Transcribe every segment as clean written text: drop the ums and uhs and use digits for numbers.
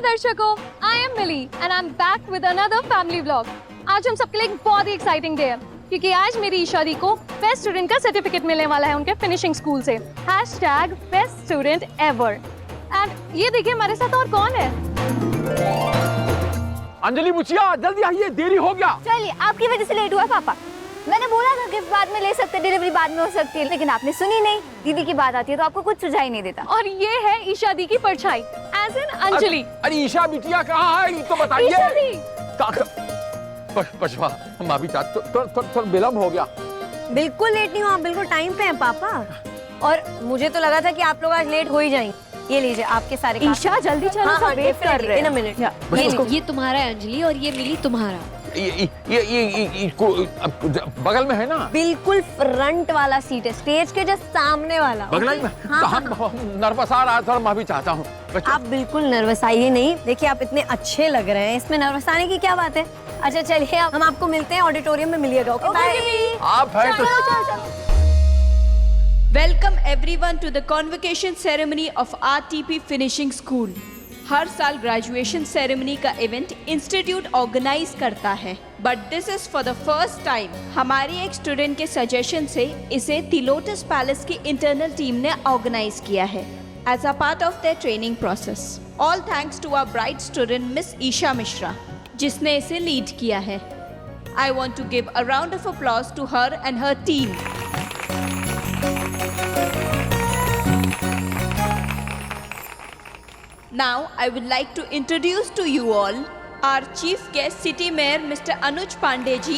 दर्शकों, I am Mili and I am back with another family vlog. आज हम सबके लिए एक बहुत ही एक्साइटिंग डे है क्योंकि आज मेरी ईशा दी को बेस्ट स्टूडेंट का सर्टिफिकेट मिलने वाला है उनके फिनिशिंग स्कूल से। #Best student ever. एंड ये देखिए हमारे साथ और कौन है। अंजलि मुछिया, जल्दी आइए, देरी हो गया। चलिए, आपकी वजह से लेट हुआ पापा। मैंने बोला था गिफ्ट बाद में ले सकते, डिलीवरी बाद में हो सकती है, लेकिन आपने सुनी नहीं। दीदी की बात आती है तो आपको कुछ सुझाई नहीं देता। और ये है ईशा दी की परछाई, एज इन अंजलि। अरे ईशा बिटिया कहाँ है, ये तो बताइए। ईशा दी। पशवा, माफी चाहता, थोड़ा विलम्ब हो गया। बिल्कुल लेट नहीं हो आप, बिल्कुल टाइम पे हैं पापा। और मुझे तो लगा था कि आप लोग आज लेट हो ही जाएंगे। ये लीजिए आपके सारे। ईशा जल्दी चलो, हाँ, सब वेट कर रहे हैं। इन अ मिनट। ये तुम्हारा है अंजलि और ये मिली तुम्हारा। ये बगल में है ना? बिल्कुल फ्रंट वाला सीट है, स्टेज के जस्ट सामने वाला। बगल में। हाँ। नर्वस आ रहा था, माफी चाहता हूँ। आप बिल्कुल नर्वस आइए नहीं। देखिए आप इतने अच्छे लग रहे हैं, इसमें नर्वस आने की क्या बात है। अच्छा चलिए, अब हम आपको मिलते हैं ऑडिटोरियम में, मिलिएगा। Okay bye. आप हैं तो welcome everyone to the convocation ceremony of RTP finishing school. हर साल ग्रेजुएशन सेरेमनी का इवेंट इंस्टीट्यूट ऑर्गेनाइज करता है, but this is for the first time. हमारी एक स्टूडेंट के सजेशन से इसे द लोटस पैलेस की इंटरनल टीम ने ऑर्गेनाइज किया है as a part of their training process. All thanks to our bright student miss Isha Mishra, जिसने इसे लीड किया है। I want to give a round of applause to her and her team. Now I would like to introduce to you all our chief guest City Mayor Mr. Anuj Pandey जी,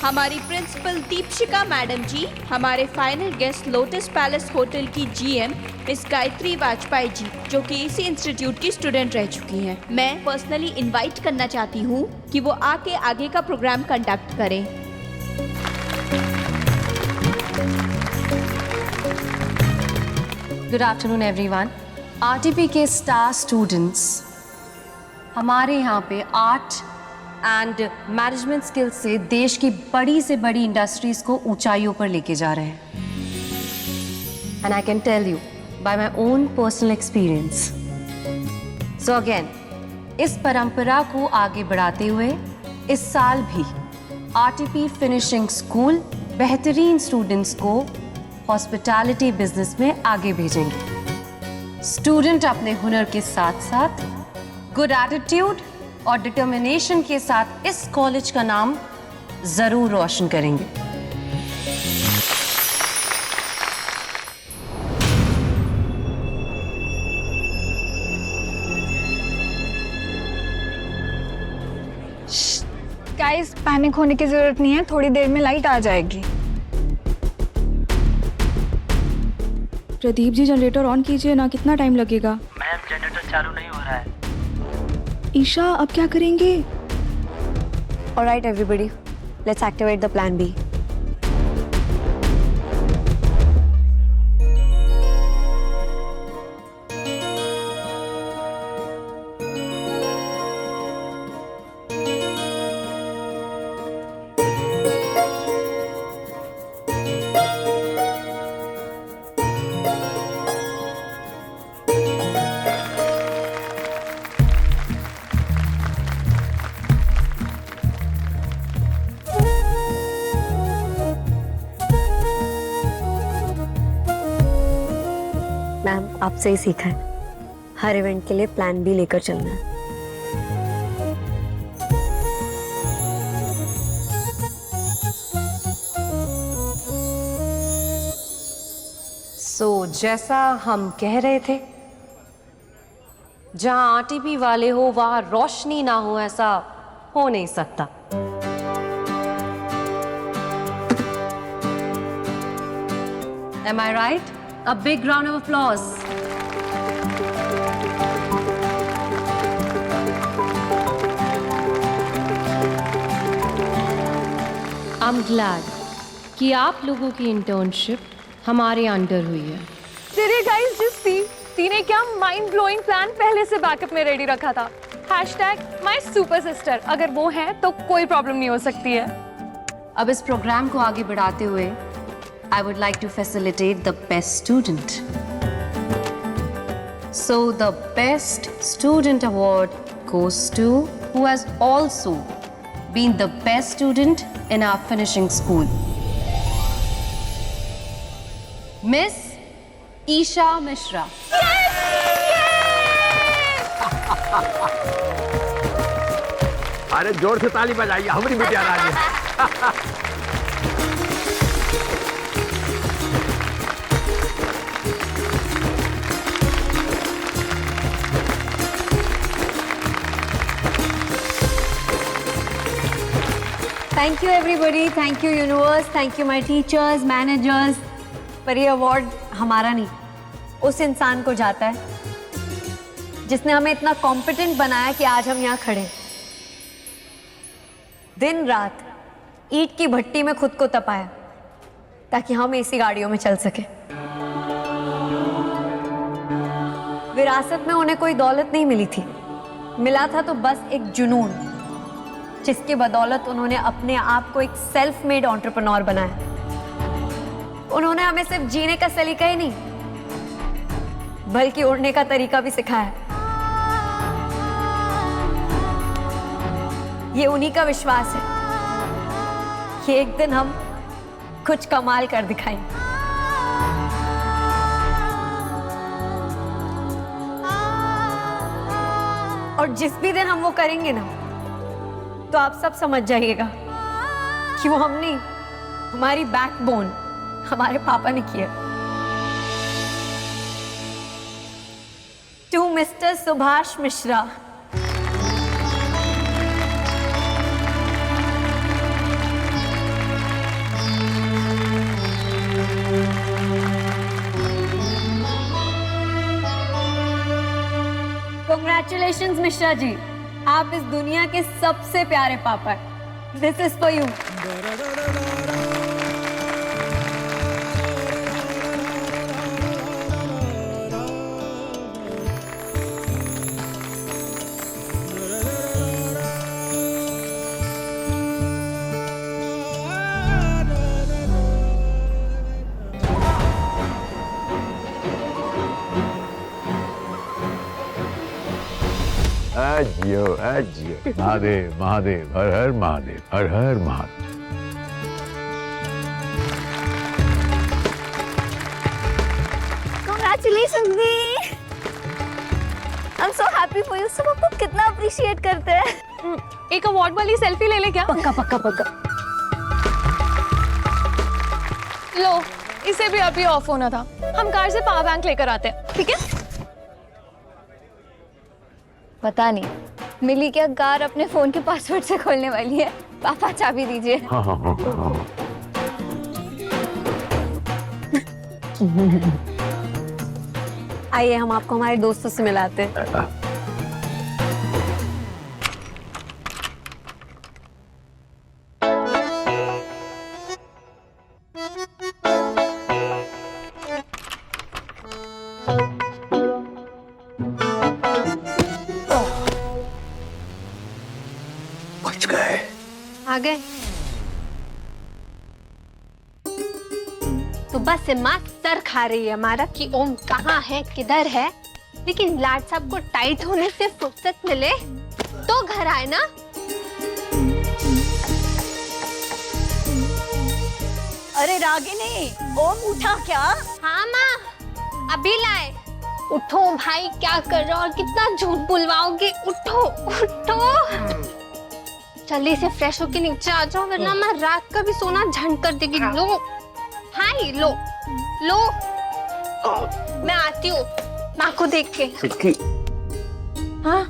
हमारी principal Deepshikha madam जी, हमारे final guest lotus Palace hotel की GM miss Gayatri Vajpayee ji, जो कि इसी institute की student रह चुकी हैं। मैं पर्सनली इनवाइट करना चाहती हूँ कि वो आके आगे का प्रोग्राम कंडक्ट करें। Good afternoon everyone. आरटीपी के स्टार स्टूडेंट्स हमारे यहाँ पे आर्ट एंड मैनेजमेंट स्किल्स से देश की बड़ी से बड़ी इंडस्ट्रीज को ऊंचाइयों पर लेके जा रहे हैं। And I can tell you by my own personal experience. So again, इस परंपरा को आगे बढ़ाते हुए इस साल भी आरटीपी फिनिशिंग स्कूल बेहतरीन स्टूडेंट्स को हॉस्पिटैलिटी बिजनेस में आगे भेजेंगे। स्टूडेंट अपने हुनर के साथ साथ गुड एटीट्यूड और डिटर्मिनेशन के साथ इस कॉलेज का नाम जरूर रोशन करेंगे। गाइस, पैनिक होने की जरूरत नहीं है, थोड़ी देर में लाइट आ जाएगी। प्रदीप जी, जनरेटर ऑन कीजिए ना, कितना टाइम लगेगा? मैम, जनरेटर चालू नहीं हो रहा है। ईशा, अब क्या करेंगे? Alright everybody, let's activate the plan B. Ma'am, आपसे ही सीखा है, हर इवेंट के लिए प्लान बी लेकर चलना है। सो जैसा हम कह रहे थे, जहां आरटीपी वाले हो वहां रोशनी ना हो, ऐसा हो नहीं सकता। Am I right? A big round of applause. I'm glad कि आप लोगों की इंटर्नशिप हमारे अंडर हुई है। तेरे गाइस, जिस ती ने क्या माइंड ब्लोइंग प्लान पहले से बैकअप में रेडी रखा था। #माय सुपर सिस्टर, अगर वो है तो कोई प्रॉब्लम नहीं हो सकती है। अब इस प्रोग्राम को आगे बढ़ाते हुए I would like to facilitate the best student. So the best student award goes to who has also been the best student in our finishing school. Miss Isha Mishra. अरे जोर से ताली बजाइए, हमारी बिटिया रानी। Thank you everybody, thank you universe, thank you my teachers, managers. पर ये अवार्ड हमारा नहीं, उस इंसान को जाता है जिसने हमें इतना कॉम्पिटेंट बनाया कि आज हम यहाँ खड़े। दिन रात ईंट की भट्टी में खुद को तपाया ताकि हम एसी गाड़ियों में चल सके। विरासत में उन्हें कोई दौलत नहीं मिली थी, मिला था तो बस एक जुनून, जिसकी बदौलत उन्होंने अपने आप को एक सेल्फ मेड एंटरप्रेन्योर बनाया। उन्होंने हमें सिर्फ जीने का सलीका ही नहीं, बल्कि उड़ने का तरीका भी सिखाया। ये उन्हीं का विश्वास है कि एक दिन हम कुछ कमाल कर दिखाएंगे। और जिस भी दिन हम वो करेंगे ना, तो आप सब समझ जाइएगा कि वो हम नहीं, हमारी बैकबोन हमारे पापा ने किया। To mister Subhash Mishra, congratulations Mishra ji, आप इस दुनिया के सबसे प्यारे पापा हैं। This is for you. जियो जियो, महादेव महादेव, हर हर महादेव, हर हर महादेव। कांग्रेचुलेशंस दी, I am so happy for you. सब आपको कितना अप्रिशिएट करते हैं। एक अवार्ड वाली सेल्फी ले ले क्या? पक्का पक्का पक्का। लो, इसे भी अभी ऑफ होना था, हम कार से पावर बैंक लेकर आते हैं, ठीक है? पता नहीं मिली क्या कार अपने फोन के पासवर्ड से खोलने वाली है। पापा चाबी दीजिए। आइए हम आपको हमारे दोस्तों से मिलाते हैं। आ गए तो बस माँ सर खा रही है हमारा कि ओम कहाँ है, किधर है। लेकिन लाड साहब को टाइट होने से फुर्सत मिले तो घर आए ना। अरे रागिनी, ओम उठा क्या? हाँ माँ, अभी लाए। उठो भाई, क्या कर रहे हो और कितना झूठ बुलवाओगे। उठो उठो, जल्दी से फ्रेश होके नीचे आ जाओ, वरना मैं रात का भी सोना झंड कर देगी। लो भाई, लो लो, मैं आती हूँ माँ को देख के। हाँ,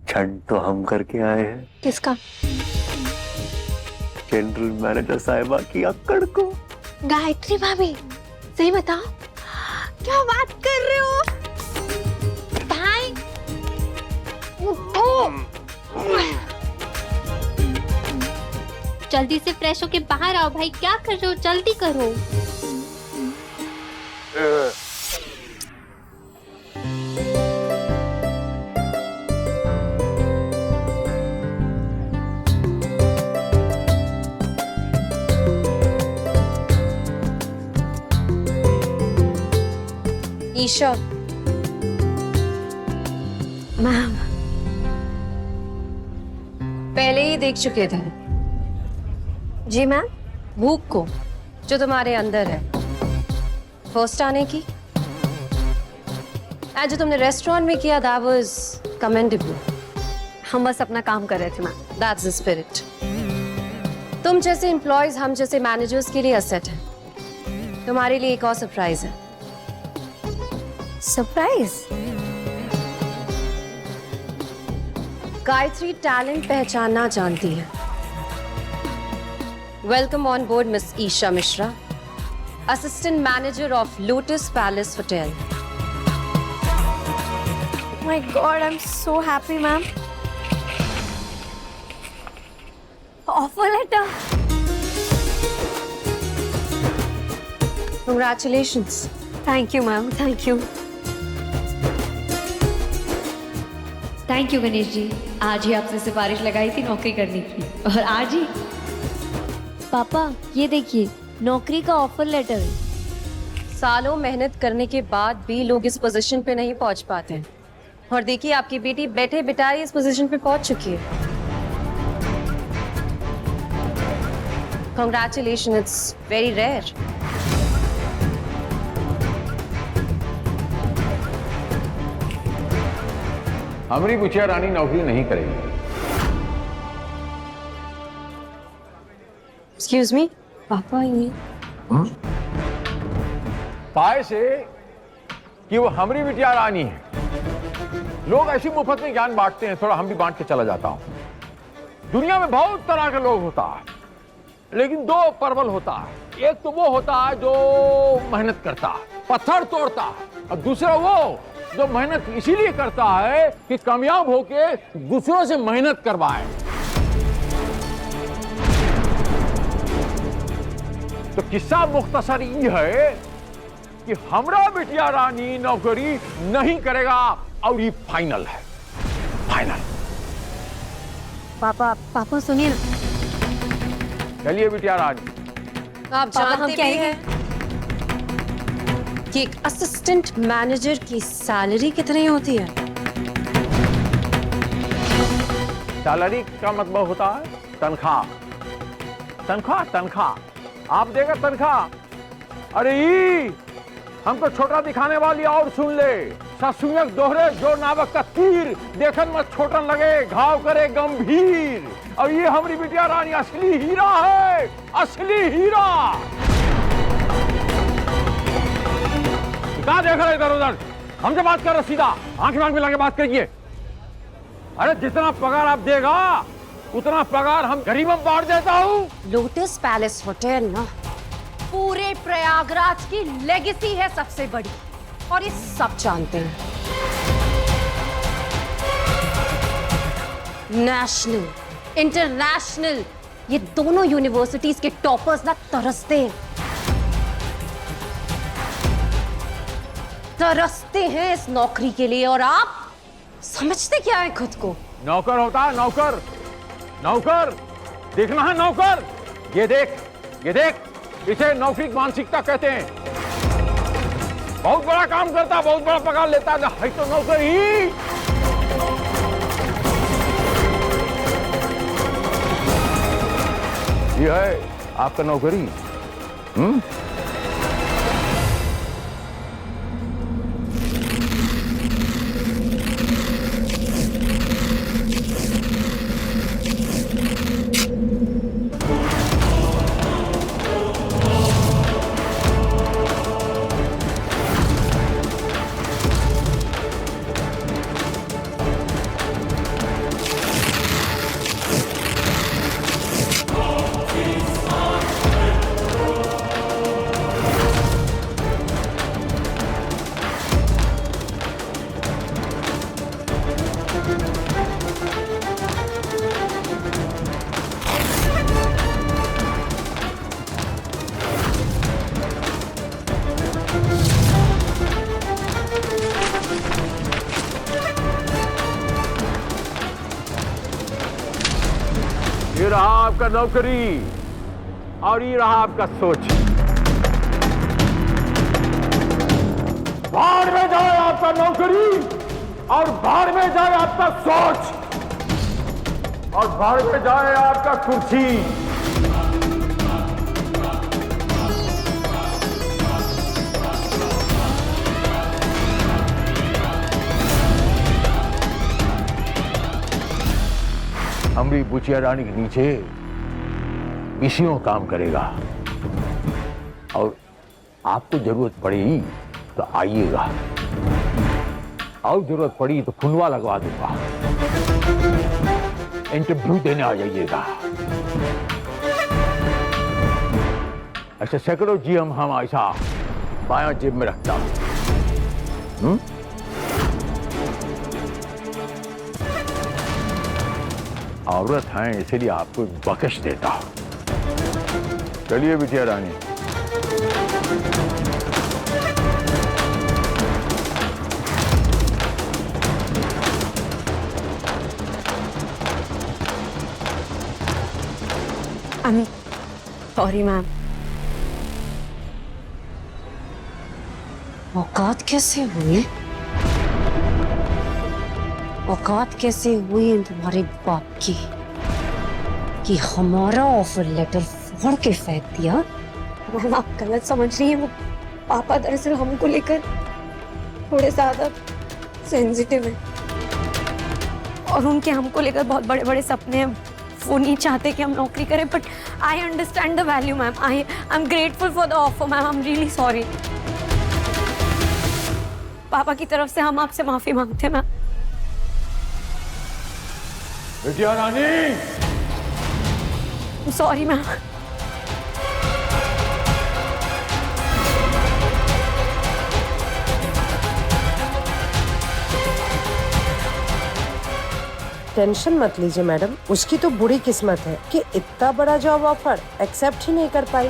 झंड तो हम करके आए हैं। किसका? जनरल मैनेजर साहिबा की अक्कड़ को। गायत्री भाभी, सही बताओ, क्या बात कर रहे हो भाई? उठो, जल्दी से फ्रेश होके बाहर आओ भाई। क्या कर रहे हो, जल्दी करो। ईशा, मैम पहले ही देख चुके थे जी मैम। भूख को जो तुम्हारे अंदर है, फर्स्ट आने की। आज जो तुमने रेस्टोरेंट में किया, that was commendable. हम बस अपना काम कर रहे थे मैम। That's the spirit. तुम जैसे एम्प्लॉयज हम जैसे मैनेजर्स के लिए असेट है। तुम्हारे लिए एक और सरप्राइज है। सरप्राइज? गायत्री टैलेंट पहचानना जानती है। Welcome on board miss Isha Mishra, assistant manager of Lotus Palace hotel. My God, I'm so happy, ma'am. Offer letter. Congratulations. Thank you, ma'am. Thank you. Thank you Ganesh ji, आज ही आपसे सिफारिश लगाई थी नौकरी करने की, और आज ही। पापा ये देखिए, नौकरी का ऑफर लेटर। सालों मेहनत करने के बाद भी लोग इस पोजीशन पे नहीं पहुंच पाते हैं, और देखिए आपकी बेटी बैठे बिठाई इस पोजीशन पे पहुंच चुकी है। Congratulations, it's very rare. हमारी बुचिया रानी नौकरी नहीं करेगी। Excuse me, पापा ये पाए से कि वो हमारी बिटिया रानी है। लोग ऐसी मुफ्त में ज्ञान बांटते हैं, थोड़ा हम भी बांट के चला जाता हूं। दुनिया में बहुत तरह के लोग होता है, लेकिन दो प्रबल होता है। एक तो वो होता है जो मेहनत करता है, पत्थर तोड़ता है, और दूसरा वो जो मेहनत इसीलिए करता है कि कामयाब होके दूसरों से मेहनत करवाए। तो किस्सा मुख्तसर ये है कि हमरा बिटिया रानी नौकरी नहीं करेगा, और ये फाइनल है, फाइनल। पापा सुनिए ना। चलिए बिटिया रानी। आप जानते भी हैं कि एक असिस्टेंट मैनेजर की सैलरी कितनी होती है? सैलरी का मतलब होता है तनख्वाह। तनख्वाह तनख्वाह आप देगा तनख्वाह। अरे ई हमको छोटा दिखाने वाली और सुन ले। ससुयक दोहरे जो नावक का तीर, देखन में छोटन लगे घाव करे गंभीर। और ये हमारी बिटिया रानी असली हीरा है, असली हीरा। कहाँ देख रहे इधर उधर? हमसे बात कर रहे, सीधा आंखें आंख मिला के बात करिए। अरे जितना पगार आप देगा उतना पगार हम गरीबों में बांट देता हूँ। लोटस पैलेस होटल ना पूरे प्रयागराज की लेगेसी है सबसे बड़ी, और ये सब जानते हैं। नेशनल, इंटरनेशनल, ये दोनों यूनिवर्सिटीज के टॉपर्स ना तरसते हैं इस नौकरी के लिए। और आप समझते क्या है खुद को? नौकर होता है नौकर, नौकर देखना है नौकर। ये देख, ये देख, इसे नौकरी की मानसिकता कहते हैं। बहुत बड़ा काम करता है, बहुत बड़ा पगार लेता है तो नौकर ही। ये है आपका नौकरी। ये रहा आपका नौकरी, और ये रहा आपका सोच। बाढ़ में आपका नौकरी, और भाड़ में जाए आपका सोच, और भाड़ में जाए आपका कुर्सी। हमारी बुचिया रानी के नीचे बीसियों काम करेगा, और आपको जरूरत पड़ेगी तो आइएगा, और जरूरत पड़ी तो खुनवा लगवा दूंगा, इंटरव्यू देने आ जाइएगा। ऐसे सैकड़ों जीएम हम ऐसा बायां जेब में रखता हूं। औरत हैं इसलिए आपको बख्श देता हूं। चलिए बिटिया रानी। Sorry ma'am. औकात कैसे हुई? औकात कैसे हुई इन तुम्हारे बाप की कि हमारा ऑफर लेटर फोड़ के फेंक दिया? मैम आप गलत समझ रही हैं। वो पापा दरअसल हमको लेकर थोड़े ज्यादा सेंसिटिव हैं, और उनके हमको लेकर बहुत बड़े बड़े सपने हैं। वो नहीं चाहते कि हम नौकरी करें, but I understand the value ma'am. I am grateful for the offer ma'am. I am really sorry. पापा की तरफ से हम आपसे माफी मांगते हैं मैम। बिटिया रानी, सॉरी मैम। टेंशन मत लीजिए मैडम, उसकी तो बुरी किस्मत है कि इतना बड़ा जॉब ऑफर एक्सेप्ट ही नहीं कर पाई।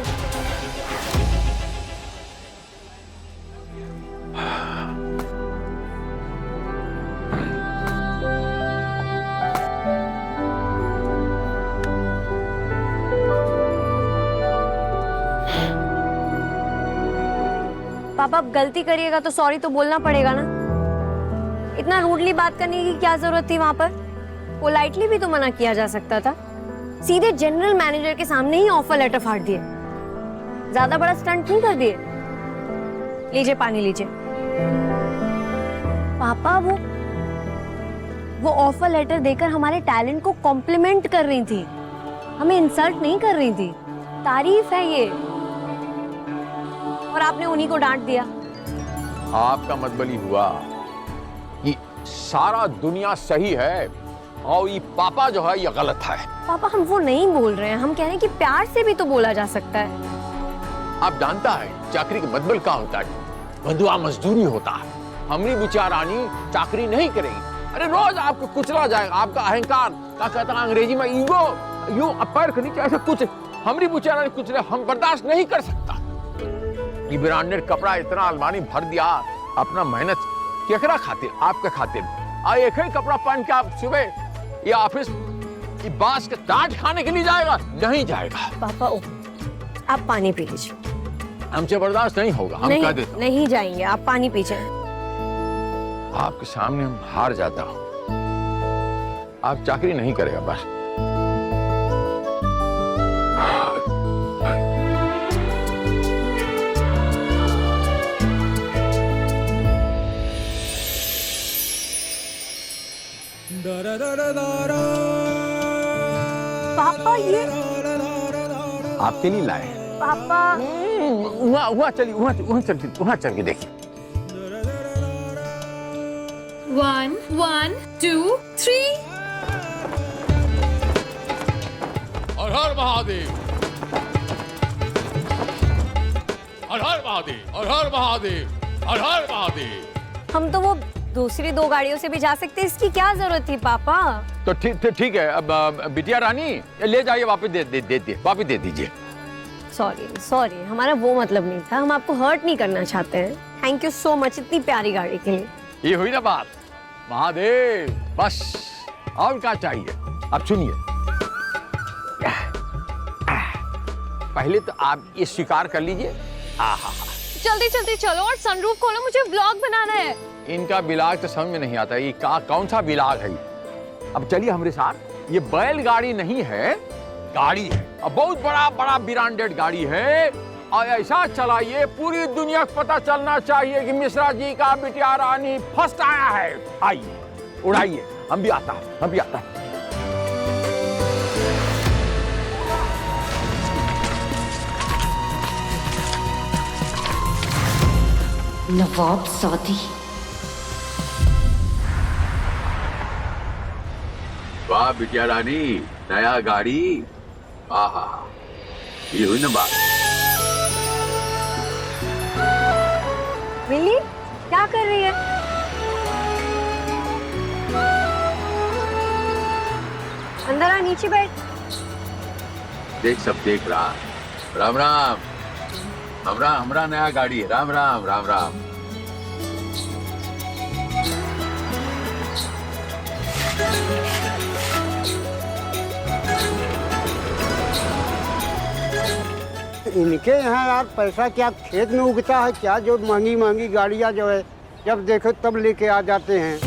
पापा अब गलती करिएगा तो सॉरी तो बोलना पड़ेगा ना। इतना रूडली बात करने की क्या जरूरत थी वहां पर? पोलाइटली भी तो मना किया जा सकता था। सीधे जनरल मैनेजर के सामने ही ऑफर लेटर फाड़ दिए। ज्यादा बड़ा स्टंट नहीं कर दिए। लीजिए पानी लीजिए। पापा वो ऑफर लेटर देकर हमारे टैलेंट को कॉम्प्लीमेंट कर रही थी, हमें इंसल्ट नहीं कर रही थी। तारीफ है ये, और आपने उन्हीं को डांट दिया। आपका मतबली हुआ कि सारा दुनिया सही है और ये पापा जो है ये गलत है। पापा हम वो नहीं बोल रहे हैं, हम कह रहे हैं कि प्यार से भी तो बोला जा सकता है। आप जानता है चाकरी का मतबल क्या होता है? बंधुआ मजदूरी होता है। हमारी बुचिया रानी चाकरी नहीं करेगी। अरे रोज आपको कुचला जाएगा, आपका अहंकार क्या कहता है अंग्रेजी में, ईगो, यूं पैर के नीचे ऐसा कुछ हमारी बुचिया रानी कुचले हम बर्दाश्त नहीं कर सकता। ये ब्रांडेड कपड़ा इतना अलमारी भर दिया, अपना मेहनत केकरा खातिर, आपके खातिर। एक ही कपड़ा पहन के आप सुबह ये ऑफिस ये बांस के डांट खाने के लिए जाएगा? नहीं जाएगा। पापा आप पानी पी लीजिए। हमसे बर्दाश्त नहीं होगा, हम कह देते हैं। नहीं जाएंगे, आप पानी पीजिए। आपके सामने हम हार जाता हूं। आप चाकरी नहीं करेगा बस। पापा ये आपके लिए लाए। पापा वहाँ चलिए, वहाँ चल के देखिए। 1 1 2 3। हर हर महादेव, हर हर महादेव, हर हर महादेव, हर हर महादेव। हम तो वो दूसरी 2 गाड़ियों से भी जा सकते, इसकी क्या जरूरत थी पापा? तो ठीक है। अब बिटिया रानी ले जाइए, वापस वापस दे दीजिए। सॉरी हमारा वो मतलब नहीं था, हम आपको हर्ट नहीं करना चाहते हैं। थैंक यू सो मच इतनी प्यारी गाड़ी के लिए। ये हुई ना बात। महादेव बस, और क्या चाहिए? अब सुनिए, पहले तो आप ये स्वीकार कर लीजिए जल्दी जल्दी चलो और सनरूफ खोलो, मुझे व्लॉग बनाना है। इनका बिलाग तो समझ में नहीं आता, ये कौन सा बिलाग है। अब चलिए हमारे साथ। ये बैलगाड़ी नहीं है, गाड़ी है, अब बहुत बड़ा ब्रांडेड गाड़ी है। और ऐसा चलाइए पूरी दुनिया को पता चलना चाहिए कि मिश्रा जी का बिटिया रानी फर्स्ट आया है। आइए उड़ाइए, हम भी आता। नवाब सादी। वाह बिटिया रानी, नया गाड़ी। आहा, ये हुई ना बात। मिली क्या कर रही है? अंदर आ, नीचे बैठ। देख, सब देख रहा। राम राम। हमरा नया गाड़ी है। राम राम राम राम। इनके यहाँ यार पैसा क्या खेत में उगता है क्या, जो महंगी महंगी गाड़ियाँ जो है जब देखो तब लेके आ जाते हैं।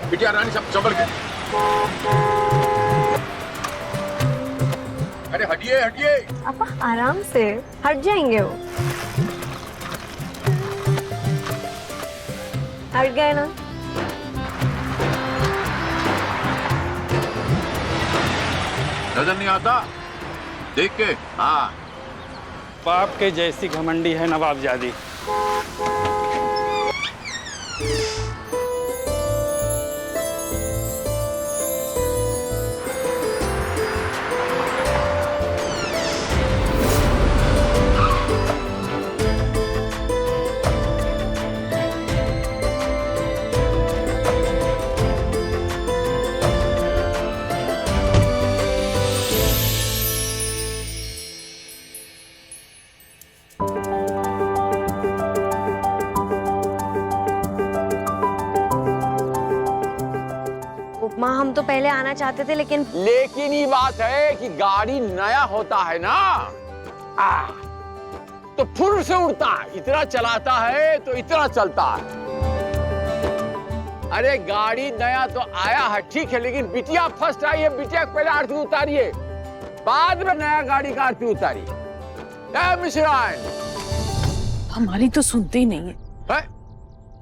बिटिया रानी सब संभल के। अरे हटिए। आप आराम से, हट जाएंगे वो। हट गए ना। नजर नहीं आता देख के। हाँ, बाप के जैसी घमंडी है नवाबजादी। माँ हम तो पहले आना चाहते थे लेकिन ये बात है कि गाड़ी नया होता है ना, तो फुर से उड़ता है। इतना चलाता है तो इतना चलता है। अरे गाड़ी नया तो आया है ठीक है, लेकिन बिटिया फर्स्ट आई है। बिटिया को पहले आरती उतारिए, बाद में नया गाड़ी का आरती उतारिए। मिश्रान हमारी तो सुनते ही नहीं है।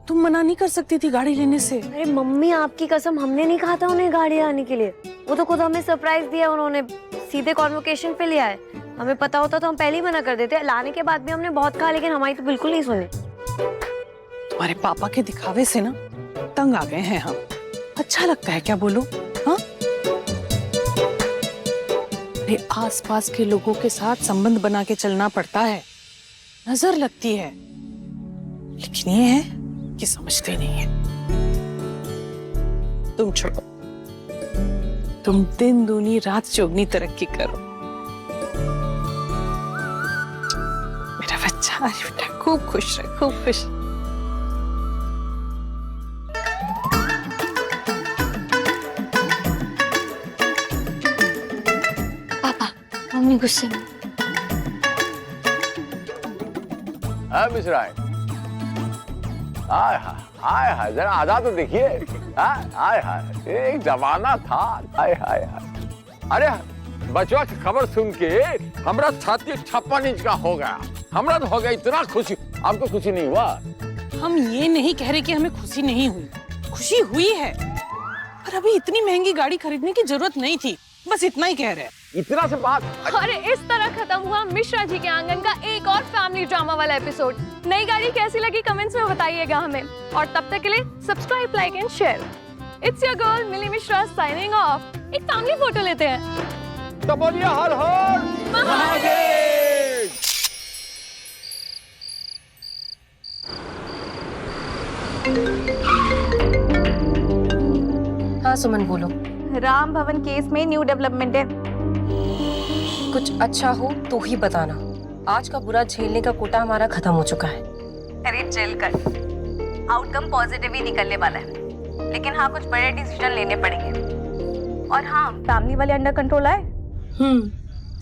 तुम मना नहीं कर सकती थी गाड़ी लेने से? अरे मम्मी आपकी कसम, हमने नहीं कहा था उन्हें गाड़ी लाने के लिए। वो तो खुद हमें सरप्राइज दिया उन्होंने, सीधे कॉन्वोकेशन पे लिया है। हमें पता होता तो हम पहले ही मना कर देते। लाने के बाद भी हमने बहुत कहा लेकिन हमारी तो बिल्कुल नहीं सुनी। तुम्हारे पापा के दिखावे से ना तंग आ गए हैं हम। अच्छा लगता है क्या बोलो? हाँ, अरे आसपास के लोगों के साथ संबंध बना के चलना पड़ता है, नजर लगती है। लेकिन ये है कि समझते नहीं है। तुम छोड़ो, तुम दिन दूनी रात चौगनी तरक्की करो। मेरा बच्चा, बेटा खूब खुश रहे, खूब खुश। पापा मम्मी गुस्से में। मिश्रा हाय हाय, जरा आधा तो देखिए। हाय हाय, एक जमाना था। हाय हाय हाय। अरे बचवा की खबर सुन के हमरा छाती 56 इंच का हो गया। हमरा तो हो गया इतना खुशी। आपको खुशी नहीं हुआ? हम ये नहीं कह रहे कि हमें खुशी नहीं हुई, खुशी हुई है, पर अभी इतनी महंगी गाड़ी खरीदने की जरूरत नहीं थी, बस इतना ही कह रहे हैं। इतना से बात। अरे इस तरह खत्म हुआ मिश्रा जी के आंगन का एक और फैमिली ड्रामा वाला एपिसोड। नई गाड़ी कैसी लगी कमेंट्स में बताइएगा हमें, और तब तक के लिए subscribe, like and share. It's your girl Mili Mishra signing off. एक फैमिली फोटो लेते हैं। तो बोलिए हर हर महादेव। हाँ सुमन बोलो। राम भवन केस में न्यू डेवलपमेंट है। कुछ अच्छा हो तो ही बताना। आज का बुरा झेलने का कोटा हमारा खत्म हो चुका है। अरे चल कर, आउटकम पॉजिटिव ही निकलने वाला है, लेकिन हाँ कुछ बड़े डिसीजन लेने पड़ेंगे। और हाँ, फैमिली वाले अंडर कंट्रोल आए।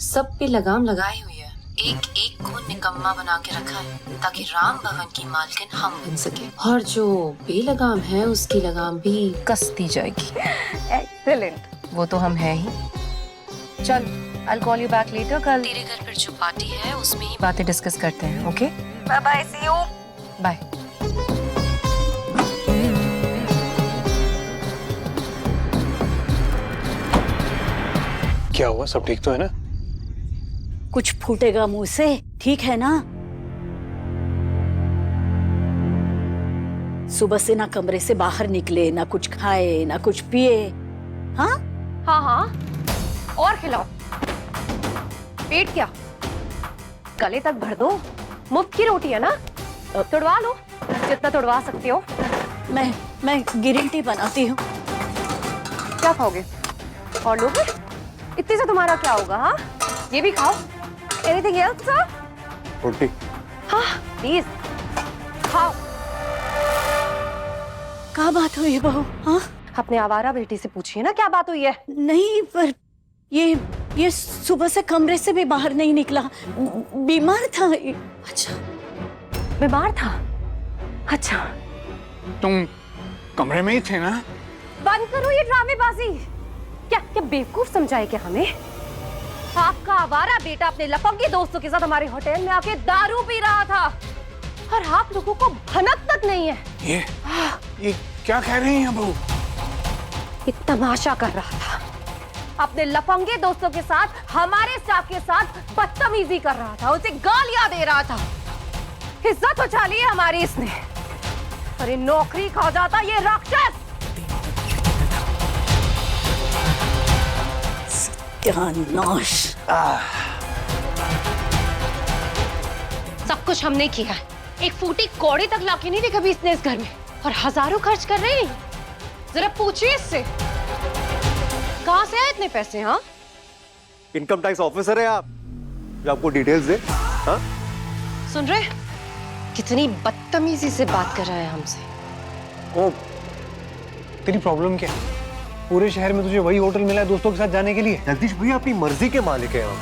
सब पे लगाम लगाई हुई है, एक एक को निकम्मा बना के रखा है ताकि राम भवन की मालकिन हम बन सके, और जो बेलगाम है उसकी लगाम भी कस दी जाएगी। एक्सीलेंट। वो तो हम है ही। चल, I'll call you back later। कल तेरे घर पर जो पार्टी है उसमें ही बातें डिस्कस करते हैं। Okay, bye bye, see you. Bye. क्या हुआ? सब ठीक तो है ना? कुछ फूटेगा मुंह से, ठीक है ना? सुबह से ना कमरे से बाहर निकले, ना कुछ खाए, ना कुछ पिए। हाँ हाँ, और खिलाओ। पेट क्या, गले तक भर दो। मुफ्त की रोटी है ना, तुड़वा लो जितना तुड़वा सकते हो। मैं ग्रीन टी बनाती हूँ। क्या खाओगे? और लोगे? इतने से तुम्हारा क्या होगा? हाँ, ये भी खाओ। Anything else sir? रोटी। हाँ प्लीज खाओ। क्या बात हुई है बहू? हाँ, अपने आवारा बेटी से पूछिए ना क्या बात हुई है। नहीं, पर ये सुबह से कमरे से भी बाहर नहीं निकला, बीमार था। अच्छा, बीमार था? अच्छा, तुम कमरे में ही थे ना? बंद करो ये ड्रामेबाजी। क्या बेवकूफ समझाए क्या हमें? आपका आवारा बेटा अपने लफंगी दोस्तों के साथ हमारे होटल में आके दारू पी रहा था, और आप लोगों को भनक तक नहीं है। ये क्या कह रही हैं बहू? ये तमाशा कर रहा था, अपने लफंगे दोस्तों के साथ हमारे स्टाफ के साथ बदतमीजी कर रहा था, उसे गालियां दे रहा था। इज्जत उछाली है हमारी इसने, अरे नौकरी खा जाता ये राक्षस। सत्यानाश। सब कुछ हमने किया है, एक फूटी कौड़ी तक लाके नहीं दी कभी इसने इस घर में, और हजारों खर्च कर रहे हैं। जरा पूछिए इससे कहां से आए इतने पैसे। हाँ, इनकम टैक्स ऑफिसर है आप, जो आपको डिटेल्स दे। हाँ, सुन रहे? कितनी बदतमीजी से बात कर रहा है हमसे। ओ, तेरी प्रॉब्लम क्या है? पूरे शहर में तुझे वही होटल मिला है दोस्तों के साथ जाने के लिए? जगदीश भैया अपनी मर्जी के मालिक है हम।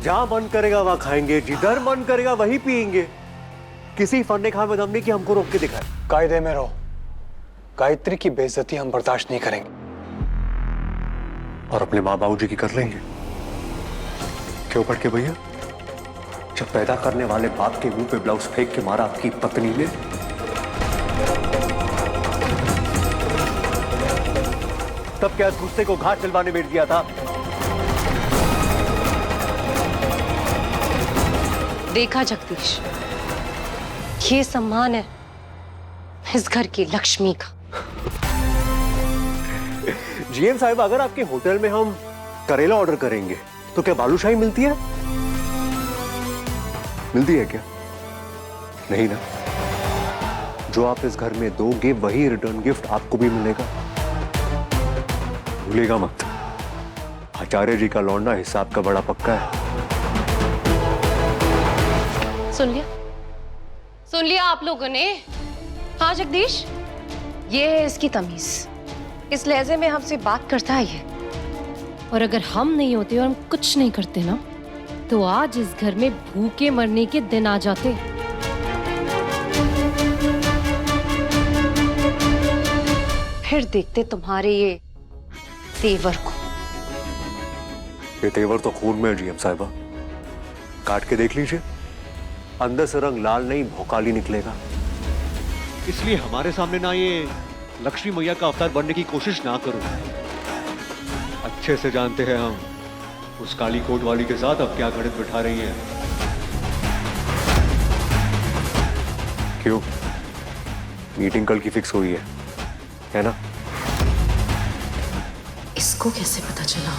जहां मन करेगा वहां खाएंगे, जिधर मन करेगा वही पिएंगे। किसी फन ने खा में दम नहीं कि हमको रोक के दिखाए। कायदे में रहो, गायत्री की बेइज्जती हम बर्दाश्त नहीं करेंगे। और अपने माँ बाबू जी की कर लेंगे। क्यों पटके भैया? जब पैदा करने वाले बाप के मुंह पे ब्लाउज फेंक के मारा आपकी पत्नी ने, तब क्या गुस्से को घाट चलवाने बैठ गया था? देखा जगदीश, ये सम्मान है इस घर की लक्ष्मी का। जीएम साहब, अगर आपके होटल में हम करेला ऑर्डर करेंगे तो क्या बालूशाही मिलती है? मिलती है क्या? नहीं ना। जो आप इस घर में दोगे वही रिटर्न गिफ्ट आपको भी मिलेगा। भूलेगा मत, आचार्य जी का लौंडा हिसाब का बड़ा पक्का है। सुन लिया आप लोगों ने? हाँ जगदीश, ये है इसकी तमीज। इस लहजे में हमसे बात करता है ये। और अगर हम नहीं होते और हम कुछ नहीं करते ना, तो आज इस घर में भूखे मरने के दिन आ जाते। फिर देखते तुम्हारे ये तेवर को। ये तेवर तो खून में है जीएम साहिबा, काट के देख लीजिए, अंदर से रंग लाल नहीं भोकाली निकलेगा। इसलिए हमारे सामने ना ये लक्ष्मी मैया का अवतार बनने की कोशिश ना करो। अच्छे से जानते हैं हम उस काली कोट वाली के साथ अब क्या गणित बिठा रही है। क्यों? मीटिंग कल की फिक्स हुई है ना? इसको कैसे पता चला?